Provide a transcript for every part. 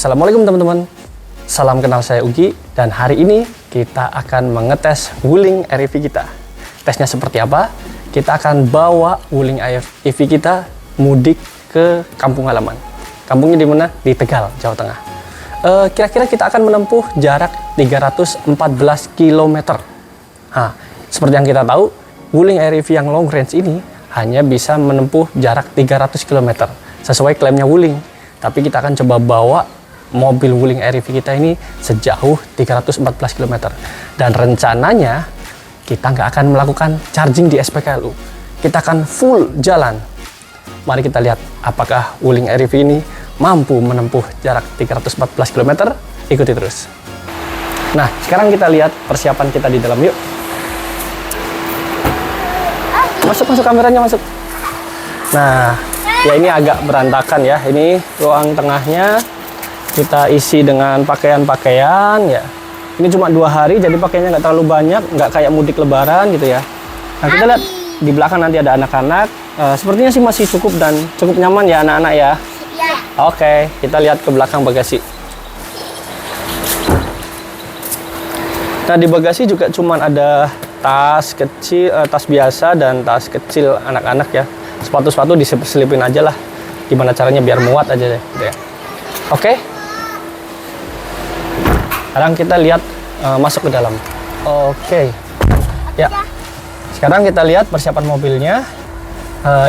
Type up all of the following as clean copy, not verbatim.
Assalamualaikum teman-teman. Salam kenal, saya Ugi, dan hari ini kita akan mengetes Wuling REV kita. Tesnya seperti apa? Kita akan bawa Wuling REV kita mudik ke kampung halaman. Kampungnya di mana? Di Tegal, Jawa Tengah. Kira-kira kita akan menempuh jarak 314 km. Nah, seperti yang kita tahu, Wuling REV yang long range ini hanya bisa menempuh jarak 300 km sesuai klaimnya Wuling. Tapi kita akan coba bawa mobil Wuling REV kita ini sejauh 314 km. Dan rencananya kita nggak akan melakukan charging di SPKLU. Kita akan full jalan. Mari kita lihat apakah Wuling REV ini mampu menempuh jarak 314 km. Ikuti terus. Nah, sekarang kita lihat persiapan kita di dalam, yuk. Masuk kameranya, masuk. Nah, ya ini agak berantakan ya. Ini ruang tengahnya kita isi dengan pakaian-pakaian ya. Ini cuma 2 hari, jadi pakaiannya nggak terlalu banyak, nggak kayak mudik lebaran gitu ya. Nah, kita lihat di belakang nanti ada anak-anak. Sepertinya sih masih cukup dan cukup nyaman ya anak-anak ya. Oke, kita lihat ke belakang bagasi. Nah, di bagasi juga cuman ada tas kecil, tas biasa dan tas kecil anak-anak ya. Sepatu-sepatu diselipin aja lah. Gimana caranya biar muat aja deh, gitu ya. Oke. Sekarang kita lihat masuk ke dalam. Oke. Ya. Sekarang kita lihat persiapan mobilnya.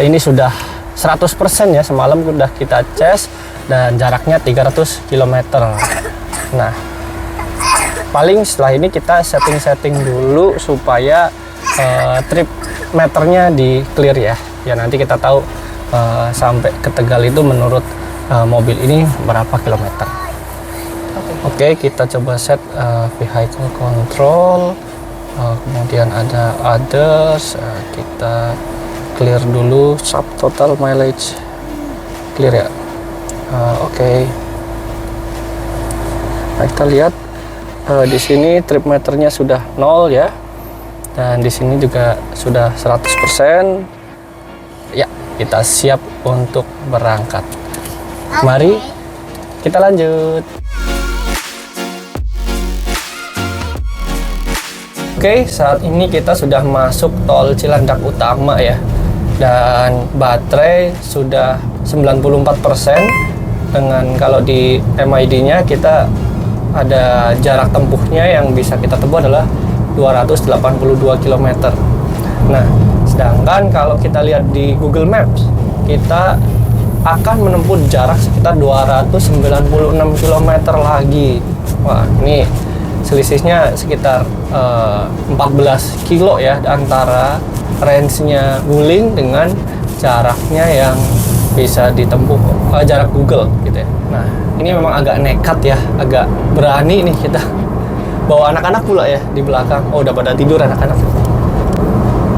Ini sudah 100% ya, semalam sudah kita cas dan jaraknya 300 km. Nah, paling setelah ini kita setting-setting dulu supaya trip meternya di clear ya. Ya nanti kita tahu sampai ke Tegal itu menurut mobil ini berapa kilometer. Oke, kita coba set vehicle control, kemudian ada others, kita clear dulu subtotal mileage, clear ya. Oke. Nah, kita lihat di sini trip meternya sudah 0 ya, dan di sini juga sudah 100%. Ya, kita siap untuk berangkat. Mari kita lanjut. Oke, saat ini kita sudah masuk tol Cilandak Utama ya, dan baterai sudah 94%. Dengan kalau di MID-nya kita ada jarak tempuhnya yang bisa kita tempuh adalah 282 km. Nah, sedangkan kalau kita lihat di Google Maps, kita akan menempuh jarak sekitar 296 km lagi. Wah, ini selisihnya sekitar 14 kilo ya antara range-nya Wuling dengan jaraknya yang bisa ditempuh jarak Google gitu ya. Nah, ini memang agak nekat ya, agak berani nih kita bawa anak-anak pula ya di belakang. Oh, udah pada tidur anak-anak.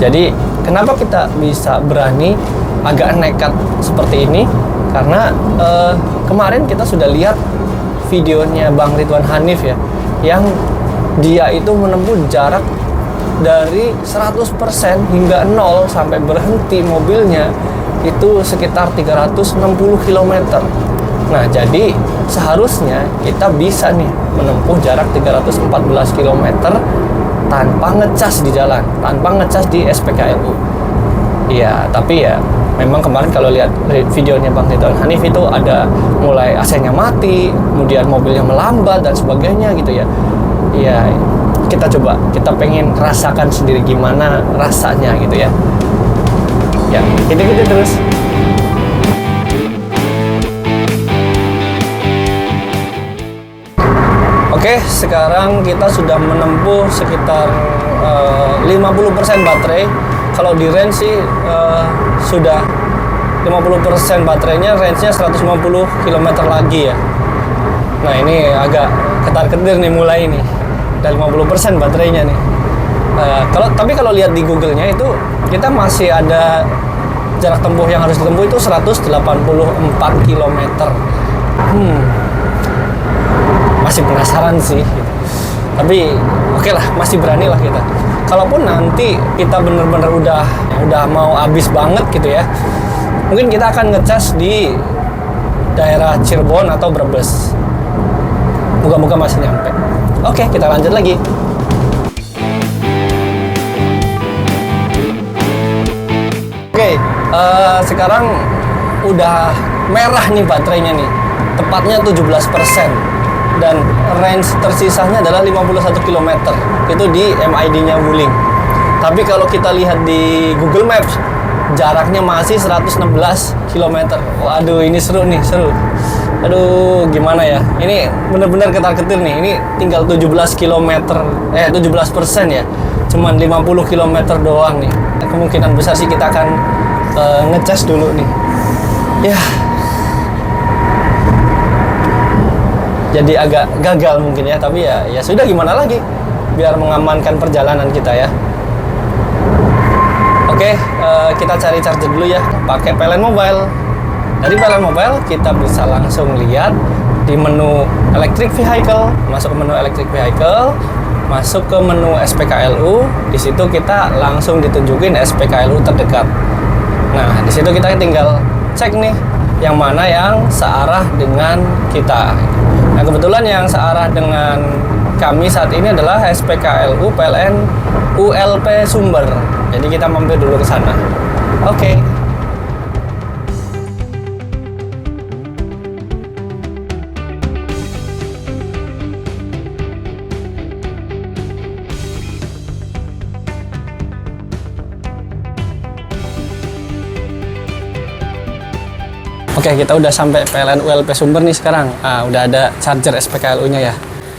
Jadi kenapa kita bisa berani agak nekat seperti ini? Karena kemarin kita sudah lihat videonya Bang Ridwan Hanif ya, yang dia itu menempuh jarak dari 100% hingga 0 sampai berhenti mobilnya itu sekitar 360 km. Nah, jadi seharusnya kita bisa nih menempuh jarak 314 km tanpa ngecas di jalan, tanpa ngecas di SPKLU. Iya, tapi ya memang kemarin kalau lihat videonya Bang Ridwan Hanif itu ada mulai AC-nya mati, kemudian mobilnya melambat dan sebagainya gitu ya. Iya, kita coba, kita pengen rasakan sendiri gimana rasanya gitu ya. Ya, gitu-gitu terus. Oke, sekarang kita sudah menempuh sekitar 50% baterai. Kalau di range sih sudah 50% baterainya, range-nya 150 km lagi ya. Nah, ini agak ketar-ketir nih mulai nih. Dari 50% baterainya nih. Tapi kalau lihat di Google-nya itu kita masih ada jarak tempuh yang harus ditempuh itu 184 km. Masih penasaran sih gitu. Tapi oke lah, masih berani lah kita. Kalaupun nanti kita bener-bener udah mau habis banget gitu ya, mungkin kita akan ngecas di daerah Cirebon atau Brebes. Moga-moga masih nyampe. Oke, kita lanjut lagi. Oke, sekarang udah merah nih baterainya nih. Tepatnya 17%. Dan range tersisanya adalah 51 km. Itu di MID-nya Wuling. Tapi kalau kita lihat di Google Maps, jaraknya masih 116 km. Waduh, ini seru nih, seru. Aduh, gimana ya? Ini bener-bener ketar-ketir nih. Ini tinggal 17 km, 17% ya. Cuman 50 km doang nih. Kemungkinan besar sih kita akan ngecas dulu nih. Ya. Jadi agak gagal mungkin ya, tapi ya sudah, gimana lagi? Biar mengamankan perjalanan kita ya. Oke, kita cari charger dulu ya, pakai PLN Mobile. Dari PLN Mobile kita bisa langsung lihat di menu Electric Vehicle, masuk ke menu Electric Vehicle, masuk ke menu SPKLU. Di situ kita langsung ditunjukin SPKLU terdekat. Nah, di situ kita tinggal cek nih yang mana yang searah dengan kita. Nah, kebetulan yang searah dengan kami saat ini adalah SPKLU PLN ULP Sumber. Jadi kita mampir dulu ke sana. Oke. Oke, kita udah sampai PLN ULP Sumber nih sekarang. Udah ada charger SPKLU-nya ya.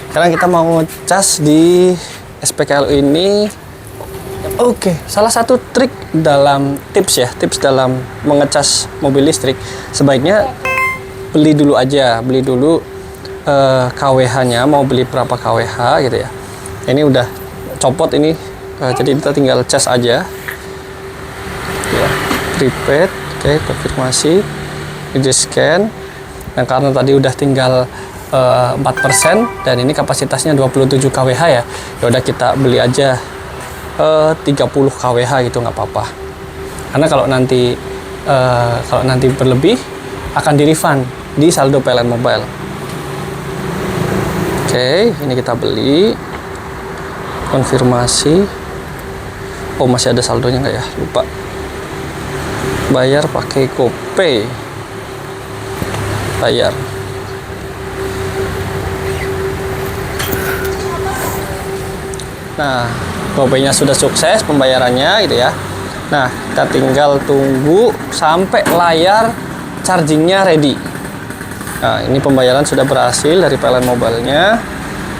Sekarang kita mau cas di SPKLU ini. Oke, salah satu trik dalam tips dalam mengecas mobil listrik, sebaiknya beli dulu aja, KWH-nya, mau beli berapa KWH gitu ya. Ini udah copot ini, jadi kita tinggal cas aja. Ya, prepaid, oke, konfirmasi. Di scan. Nah, karena tadi udah tinggal 4% dan ini kapasitasnya 27 kWh ya. Ya udah kita beli aja 30 kWh gitu, nggak apa-apa. Karena kalau nanti berlebih akan di-refund di saldo PLN Mobile. Oke, ini kita beli. Konfirmasi. Oh, masih ada saldonya nggak ya? Lupa. Bayar pakai GoPay. Bayar. Nah, GoPay-nya sudah sukses pembayarannya gitu ya. Nah, kita tinggal tunggu sampai layar chargingnya ready. Nah, ini pembayaran sudah berhasil dari PLN Mobile-nya.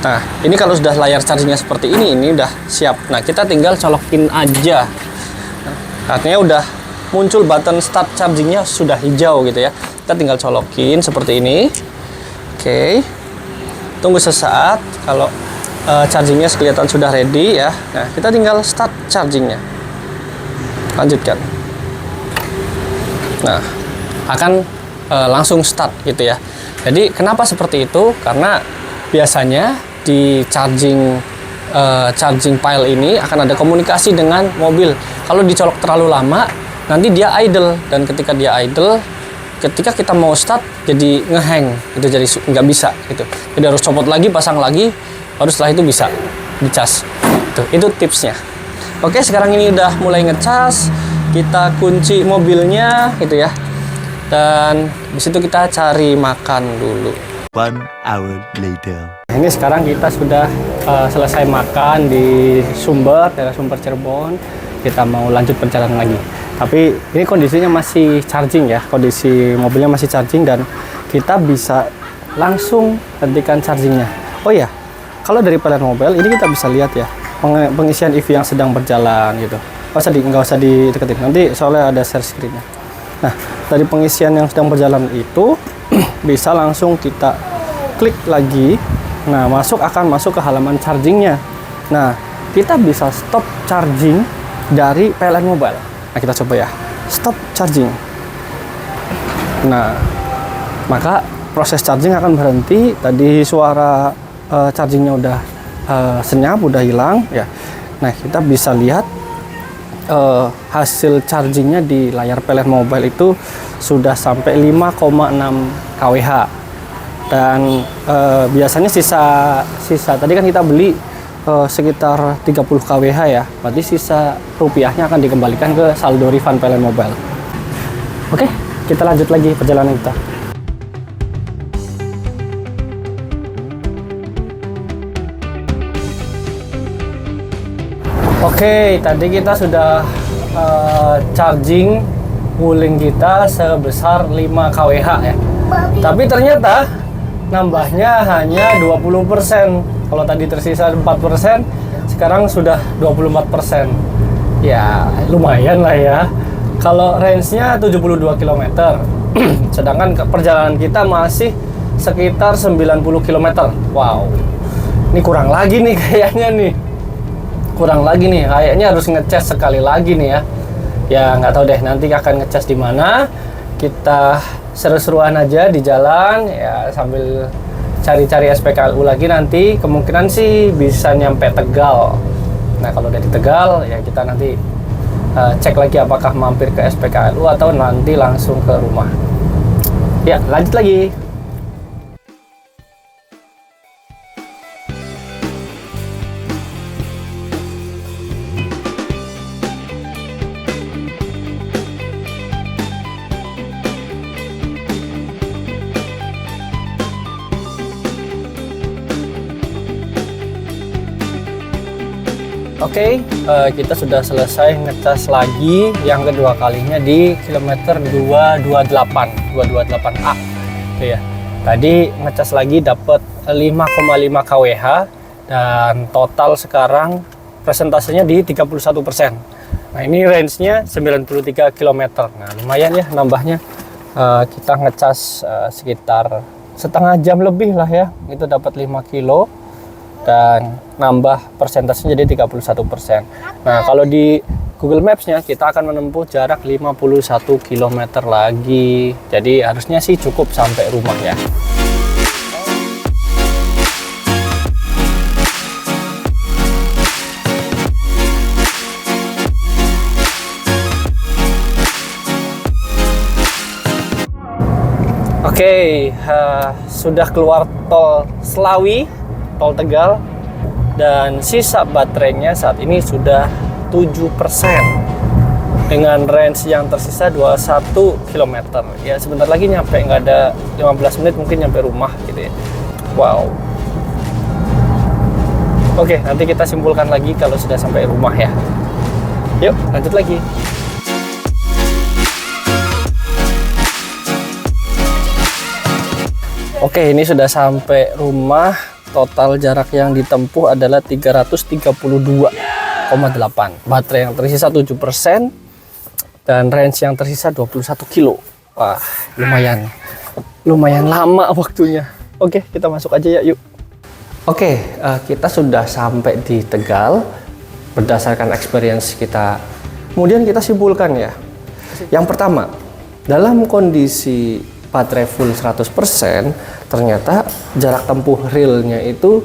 Nah, ini kalau sudah layar chargingnya seperti ini udah siap. Nah, kita tinggal colokin aja. Artinya udah muncul button start chargingnya sudah hijau gitu ya. Kita tinggal colokin seperti ini. Oke, tunggu sesaat. Kalau chargingnya kelihatan sudah ready ya, nah kita tinggal start chargingnya, lanjutkan. Nah, akan langsung start gitu ya. Jadi kenapa seperti itu? Karena biasanya di charging pile ini akan ada komunikasi dengan mobil. Kalau dicolok terlalu lama, nanti dia idle, dan ketika dia idle, ketika kita mau start jadi ngehang itu, jadi nggak bisa gitu. Jadi harus copot lagi, pasang lagi, baru setelah itu bisa dicas. Itu tipsnya. Oke, sekarang ini udah mulai ngecas, kita kunci mobilnya gitu ya, dan di situ kita cari makan dulu. 1 hour later. Ini sekarang kita sudah selesai makan di Sumber, daerah Sumber Cirebon. Kita mau lanjut perjalanan lagi. Tapi ini kondisinya masih charging ya, kondisi mobilnya masih charging dan kita bisa langsung hentikan chargingnya. Oh ya, kalau dari PLN Mobile ini kita bisa lihat ya pengisian EV yang sedang berjalan gitu. Nggak usah dideketin, nanti soalnya ada share screen-nya. Nah, dari pengisian yang sedang berjalan itu bisa langsung kita klik lagi. Nah, akan masuk ke halaman chargingnya. Nah, kita bisa stop charging dari PLN Mobile. Nah, kita coba ya, stop charging. Nah, maka proses charging akan berhenti. Tadi suara chargingnya udah senyap, udah hilang ya. Nah, kita bisa lihat hasil chargingnya di layar PLN Mobile itu sudah sampai 5,6 kWh. Dan biasanya sisa tadi kan kita beli sekitar 30 kWh ya, berarti sisa rupiahnya akan dikembalikan ke saldo refund PLN Mobile. Oke, kita lanjut lagi perjalanan kita. Oke, tadi kita sudah charging Wuling kita sebesar 5 kWh ya. Tapi ternyata nambahnya hanya 20%. Kalau tadi tersisa 4%, sekarang sudah 24%. Ya, lumayan lah ya. Kalau range-nya 72 km. Sedangkan perjalanan kita masih sekitar 90 km. Wow. Ini kurang lagi nih kayaknya nih. Kurang lagi nih, kayaknya harus ngecas sekali lagi nih ya. Ya nggak tahu deh, nanti akan ngecas di mana. Kita seru-seruan aja di jalan ya, sambil cari-cari SPKLU lagi. Nanti kemungkinan sih bisa nyampe Tegal. Nah kalau udah di Tegal ya kita nanti cek lagi apakah mampir ke SPKLU atau nanti langsung ke rumah. Ya lanjut lagi. Oke, kita sudah selesai ngecas lagi yang kedua kalinya di kilometer 228A. Ya. Tadi ngecas lagi dapat 5,5 kWh dan total sekarang presentasenya di 31%. Nah, ini range-nya 93 km. Nah, lumayan ya nambahnya. Kita ngecas sekitar setengah jam lebih lah ya. Itu dapat 5 kilo. Dan nambah persentasenya jadi 31%. Nah, kalau di Google Maps-nya kita akan menempuh jarak 51 km lagi. Jadi harusnya sih cukup sampai rumah ya. Oke, sudah keluar tol Slawi, tol Tegal, dan sisa baterainya saat ini sudah 7% dengan range yang tersisa 21 km. Ya sebentar lagi nyampe, nggak ada 15 menit mungkin nyampe rumah gitu ya. Wow. Oke, nanti kita simpulkan lagi kalau sudah sampai rumah ya. Yuk lanjut lagi. Oke, ini sudah sampai rumah. Total jarak yang ditempuh adalah 332,8. Baterai yang tersisa 7% dan range yang tersisa 21 kilo. Wah, lumayan lama waktunya. Oke, kita masuk aja ya, yuk. Oke, kita sudah sampai di Tegal berdasarkan experience kita. Kemudian kita simpulkan ya. Yang pertama, dalam kondisi baterai full 100%, ternyata jarak tempuh realnya itu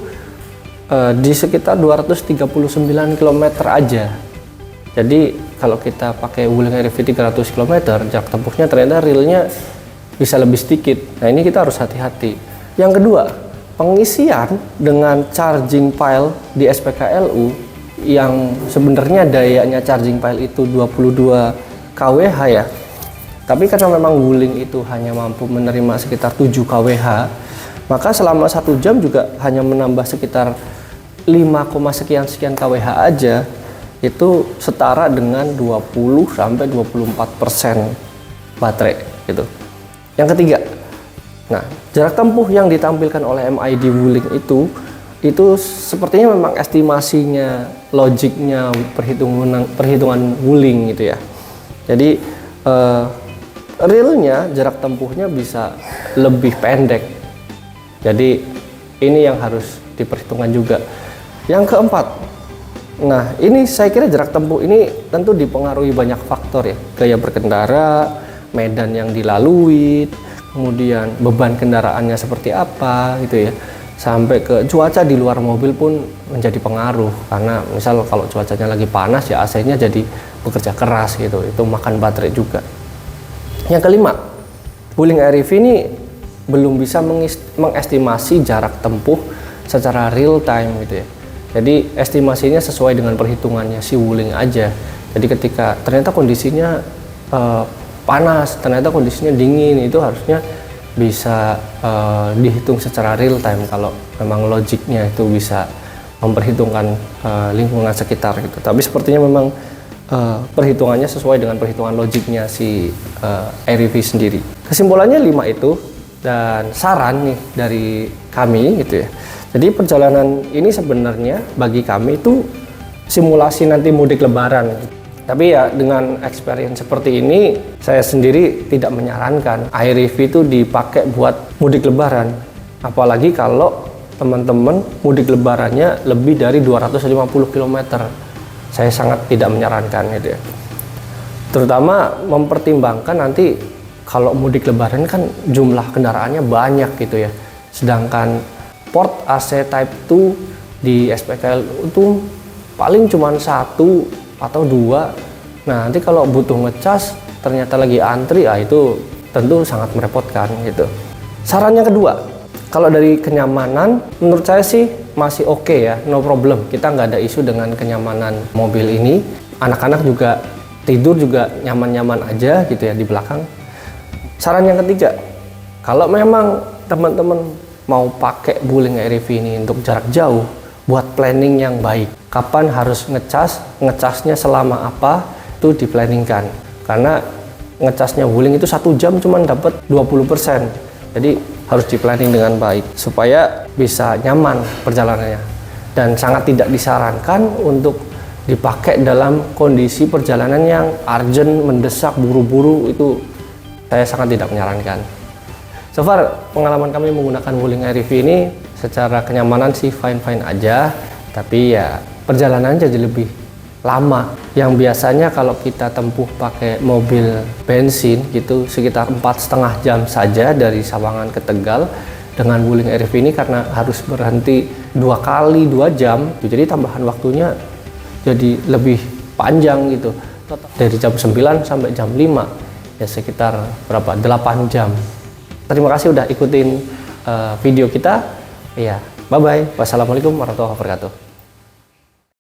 di sekitar 239 km aja. Jadi kalau kita pakai Wuling RV 300 km, jarak tempuhnya ternyata realnya bisa lebih sedikit. Nah ini kita harus hati-hati. Yang kedua, pengisian dengan charging pile di SPKLU yang sebenarnya dayanya charging pile itu 22 kWh ya. Tapi karena memang Wuling itu hanya mampu menerima sekitar 7 kWh, maka selama 1 jam juga hanya menambah sekitar 5, sekian kWh aja. Itu setara dengan 20-24% baterai gitu. Yang ketiga, nah jarak tempuh yang ditampilkan oleh MID Wuling itu sepertinya memang estimasinya, logiknya, perhitungan Wuling gitu ya. Jadi realnya jarak tempuhnya bisa lebih pendek. Jadi ini yang harus diperhitungkan juga. Yang keempat, nah ini saya kira jarak tempuh ini tentu dipengaruhi banyak faktor ya. Gaya berkendara, medan yang dilalui, kemudian beban kendaraannya seperti apa gitu ya. Sampai ke cuaca di luar mobil pun menjadi pengaruh. Karena misal kalau cuacanya lagi panas ya AC-nya jadi bekerja keras gitu. Itu makan baterai juga. Yang kelima, Wuling REV ini belum bisa mengestimasi jarak tempuh secara real time gitu ya. Jadi estimasinya sesuai dengan perhitungannya si Wuling aja. Jadi ketika ternyata kondisinya panas, ternyata kondisinya dingin, itu harusnya bisa dihitung secara real time kalau memang logiknya itu bisa memperhitungkan lingkungan sekitar gitu. Tapi sepertinya memang perhitungannya sesuai dengan perhitungan logiknya si AIReV sendiri. Kesimpulannya 5 itu, dan saran nih dari kami gitu ya. Jadi perjalanan ini sebenarnya bagi kami itu simulasi nanti mudik lebaran. Tapi ya dengan experience seperti ini, saya sendiri tidak menyarankan AIReV itu dipakai buat mudik lebaran. Apalagi kalau teman-teman mudik lebarannya lebih dari 250 km. Saya sangat tidak menyarankan gitu ya. Terutama mempertimbangkan nanti kalau mudik lebaran kan jumlah kendaraannya banyak gitu ya. Sedangkan port AC Type 2 di SPKL itu paling cuma 1 atau 2. Nah, nanti kalau butuh ngecas ternyata lagi antri, itu tentu sangat merepotkan gitu. Saran yang kedua, kalau dari kenyamanan menurut saya sih masih oke ya, no problem. Kita nggak ada isu dengan kenyamanan mobil ini. Anak-anak juga tidur juga nyaman-nyaman aja gitu ya di belakang. Saran yang ketiga, kalau memang teman-teman mau pakai Wuling AIReV ini untuk jarak jauh, buat planning yang baik. Kapan harus ngecasnya selama apa, itu diplanningkan. Karena ngecasnya Wuling itu 1 jam cuma dapat 20%. Jadi harus diplanning dengan baik supaya bisa nyaman perjalanannya. Dan sangat tidak disarankan untuk dipakai dalam kondisi perjalanan yang urgent, mendesak, buru-buru, itu saya sangat tidak menyarankan. So far pengalaman kami menggunakan Wuling AIReV ini secara kenyamanan sih fine-fine aja, tapi ya perjalanan jadi lebih lama. Yang biasanya kalau kita tempuh pakai mobil bensin gitu sekitar 4,5 jam saja dari Sawangan ke Tegal, dengan Wuling AIReV ini karena harus berhenti 2 kali 2 jam, jadi tambahan waktunya jadi lebih panjang gitu. Dari jam 9 sampai jam 5 ya sekitar berapa? 8 jam. Terima kasih udah ikutin video kita. Ya, bye bye. Wassalamualaikum warahmatullahi wabarakatuh.